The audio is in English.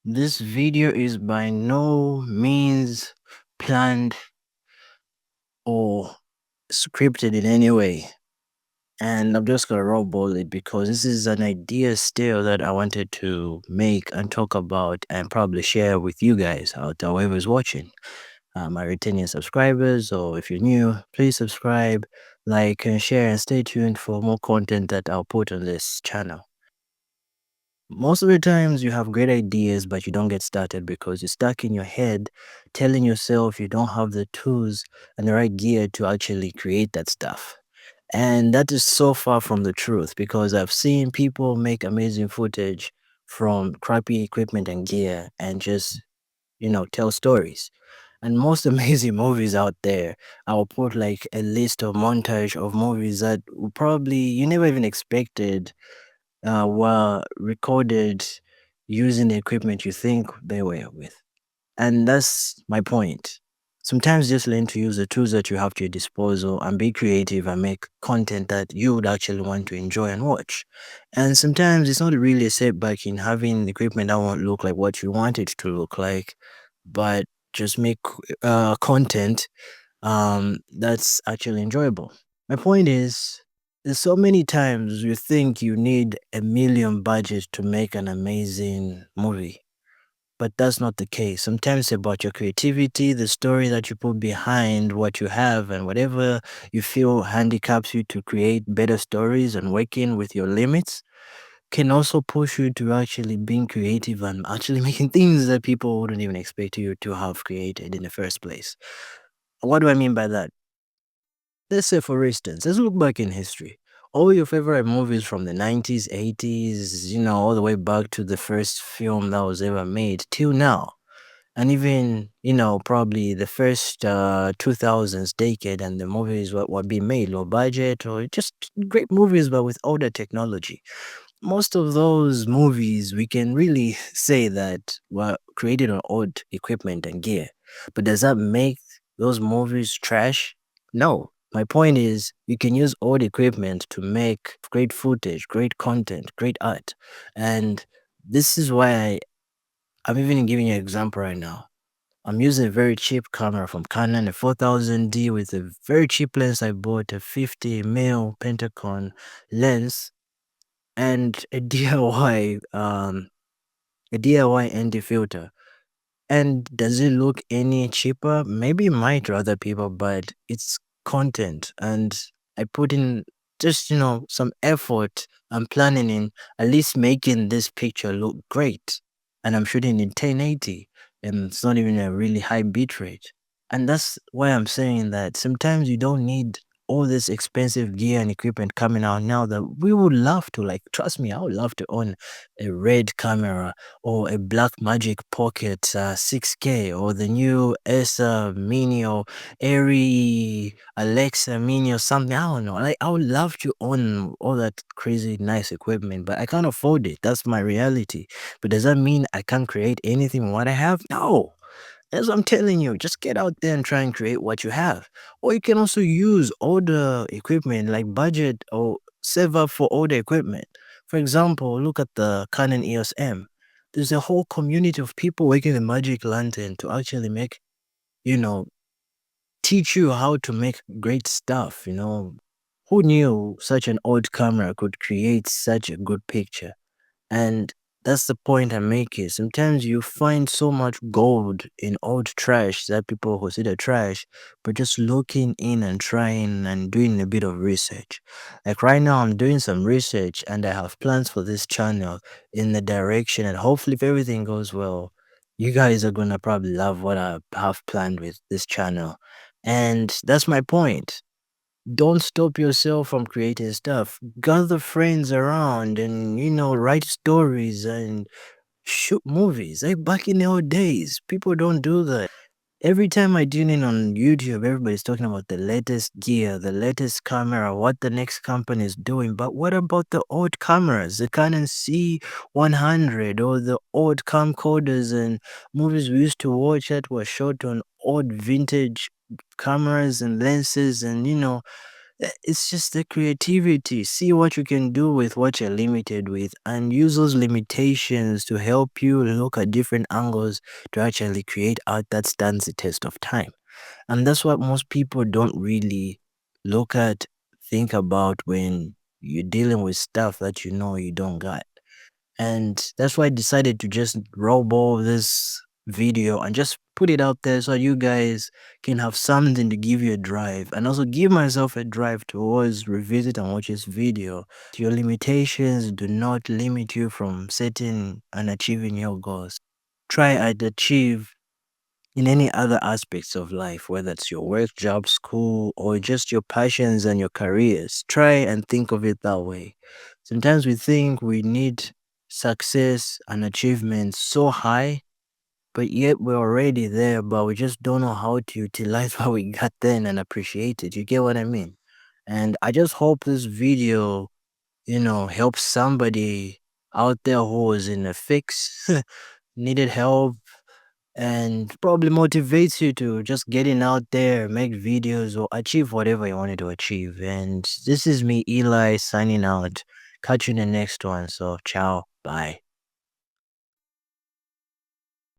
This video is by no means planned or scripted in any way. And I'm just gonna roll it because this is an idea still that I wanted to make and talk about and probably share with you guys out there, whoever's watching. My returning subscribers, or if you're new, please subscribe, like, and share, and stay tuned for more content that I'll put on this channel. Most of the times you have great ideas, but you don't get started because you're stuck in your head telling yourself you don't have the tools and the right gear to actually create that stuff. And that is so far from the truth because I've seen people make amazing footage from crappy equipment and gear and just, tell stories. And most amazing movies out there, I'll put like a list or montage of movies that probably you never even expected were recorded using the equipment you think they were with. And that's my point. Sometimes just learn to use the tools that you have to your disposal and be creative and make content that you would actually want to enjoy and watch. And sometimes it's not really a setback in having equipment that won't look like what you want it to look like, but just make content that's actually enjoyable. My point is, there's so many times you think you need a million budget to make an amazing movie, but that's not the case. Sometimes it's about your creativity, the story that you put behind what you have, and whatever you feel handicaps you to create better stories and working with your limits can also push you to actually being creative and actually making things that people wouldn't even expect you to have created in the first place. What do I mean by that? Let's say, for instance, let's look back in history. All your favorite movies from the 90s, 80s, all the way back to the first film that was ever made till now. And even, probably the first 2000s decade and the movies were being made, low budget or just great movies, but with older technology. Most of those movies, we can really say that were created on old equipment and gear. But does that make those movies trash? No. My point is, you can use old equipment to make great footage, great content, great art. And this is why I'm even giving you an example right now. I'm using a very cheap camera from Canon, a 4000D with a very cheap lens I bought, a 50 mm Pentacon lens, and a DIY ND filter. And does it look any cheaper? Maybe it might to other people, but it's content. And I put in just, some effort and planning in at least making this picture look great. And I'm shooting in 1080 and it's not even a really high bit rate. And that's why I'm saying that sometimes you don't need all this expensive gear and equipment coming out now that we would love to. Like, trust me, I would love to own a red camera or a Black Magic Pocket 6K or the new Esa Mini or Airy Alexa Mini or something. I don't know. Like, I would love to own all that crazy nice equipment, but I can't afford it. That's my reality. But does that mean I can't create anything with what I have? No. As I'm telling you, just get out there and try and create what you have. Or you can also use older equipment, like budget or save up for older equipment. For example, look at the Canon EOS M. There's a whole community of people working the Magic Lantern to actually make, you know, teach you how to make great stuff. Who knew such an old camera could create such a good picture? And that's the point I'm making. Sometimes you find so much gold in old trash that people consider trash, but just looking in and trying and doing a bit of research. Like right now, I'm doing some research and I have plans for this channel in the direction, and hopefully, if everything goes well, you guys are gonna probably love what I have planned with this channel. And that's my point. Don't stop yourself from creating stuff. Gather friends around and, write stories and shoot movies. Like back in the old days, people don't do that. Every time I tune in on YouTube, everybody's talking about the latest gear, the latest camera, what the next company is doing. But what about the old cameras, the Canon C100 or the old camcorders and movies we used to watch that were shot on old vintage cameras and lenses and, It's just the creativity. See what you can do with what you're limited with and use those limitations to help you look at different angles to actually create art that stands the test of time. And that's what most people don't really look at, think about when you're dealing with stuff that you know you don't got. And that's why I decided to just roll this video and just put it out there so you guys can have something to give you a drive and also give myself a drive to always revisit and watch this video. Your limitations do not limit you from setting and achieving your goals. Try and achieve in any other aspects of life, whether it's your work, job, school, or just your passions and your careers. Try and think of it that way. Sometimes we think we need success and achievement so high, but yet we're already there, but we just don't know how to utilize what we got then and appreciate it. You get what I mean? And I just hope this video, helps somebody out there who is in a fix, needed help, and probably motivates you to just getting out there, make videos, or achieve whatever you wanted to achieve. And this is me, Eli, signing out. Catch you in the next one. So, ciao, bye.